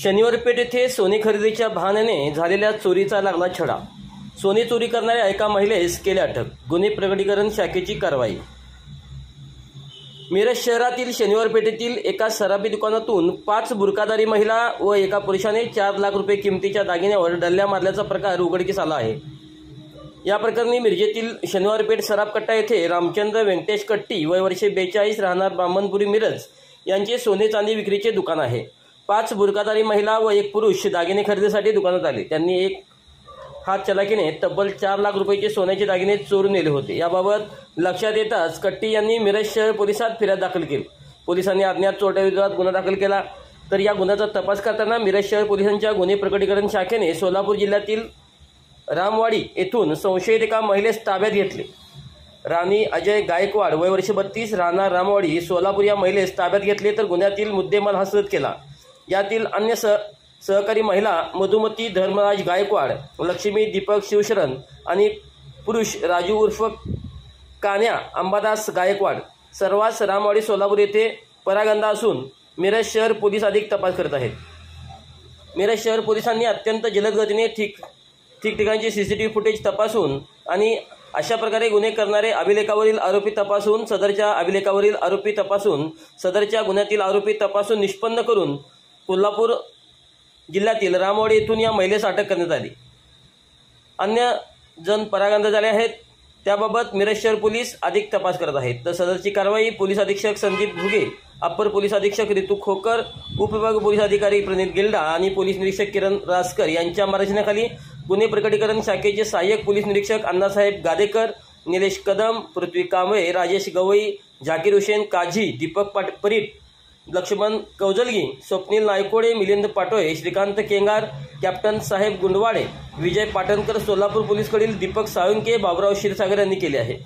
शनिवार पेठ येथे सोने खरेदीच्या बहाण्याने झालेल्या चोरीचा लागला छडा। सोने चोरी करणाऱ्या एका महिलेस केले अटक। गुन्हे प्रकटीकरण शाखेची कारवाई। मिरज शहरातील शनिवार पेठेतील एका सराफी दुकानातून 5 बुरकाधारी महिला व एका पुरुषाने 4 लाख रुपये किमतीच्या दागिन्यावर डल्ल्या मारल्याचा प्रकार उघडकीस आला आहे। या प्रकरणी मिरजेतील शनिवार पेठ सराफ कट्टा येथे रामचंद्र व्यंकटेश कट्टी वय वर्ष 42 राहणार ब्राह्मणपुरी मिरज यांचे सोने चांदी विक्रीचे दुकान आहे। 5 बुरकाधारी महिला व एक पुरुष दागिने खरेदीसाठी दुकानात आले। त्यांनी एक हात चलाकीने तब्बल 4 लाख रुपयाचे सोन्याचे दागिने चोरून नेले होते। याबाबत लक्षात येताच कट्टी यांनी मिरज शहर पोलिसात फिर्याद दाखल केली। पोलिसांनी अज्ञात चोरट्याविरोधात गुन्हा दाखल केला। तर या गुन्ह्याचा तपास करताना मिरज शहर पोलिसांच्या गुन्हे प्रकटीकरण शाखेने सोलापूर जिल्ह्यातील रामवाडी येथून संशयित एका महिलेस ताब्यात घेतले। राणी अजय गायकवाड वय वर्ष 32 राहणार रामवाडी सोलापूर या महिलेस ताब्यात घेतले। तर गुन्ह्यातील मुद्देमाल हस्तगत केला। यातील अन्य सहकारी महिला मधुमती धर्मराज गायकवाड, लक्ष्मी दीपक शिवशरण आणि पुरुष राजू उर्फ कान्या अंबादास गायकवाड सर्वांस रामवाडी सोलापूर येथे परागंदा असून मिरज शहर पोलीस अधिक तपास करत आहेत। मिरज शहर पोलिसांनी अत्यंत जलद गतीने ठिकठिकाणचे सीसीटीव्ही फुटेज तपासून आणि अशा प्रकारे गुन्हे करणारे अभिलेखावरील आरोपी तपासून सदरच्या गुन्ह्यातील आरोपी तपासून निष्पन्न करून कोल्हापूर जिल्ह्यातील रामवाडी येथून या महिलेस अटक करण्यात आली। अन्य जण परागंदा झाले आहेत। त्याबाबत मिरज शहर पोलीस अधिक तपास करत आहेत। तर सदरची कारवाई पोलीस अधीक्षक संदीप भुगे, अप्पर पोलीस अधीक्षक ऋतू खोकर, उपविभाग पोलीस अधिकारी प्रणित गिल्डा आणि पोलीस निरीक्षक किरण रासकर यांच्या मार्गदर्शनाखाली गुन्हे प्रकटीकरण शाखेचे सहाय्यक पोलीस निरीक्षक अण्णासाहेब गादेकर, निलेश कदम, पृथ्वी कांबळे, राजेश गवई, झाकीर हुसेन काझी, दीपक परीट, लक्ष्मण कौजलगी, स्वप्नील नायकोडे, मिलिंद पाटोळे, श्रीकांत केंगार, कॅप्टन साहेब गुंडवाडे, विजय पाटणकर, सोलापूर पोलीसकडील दीपक साळुंके, बाबुराव क्षीरसागर यांनी केले आहे।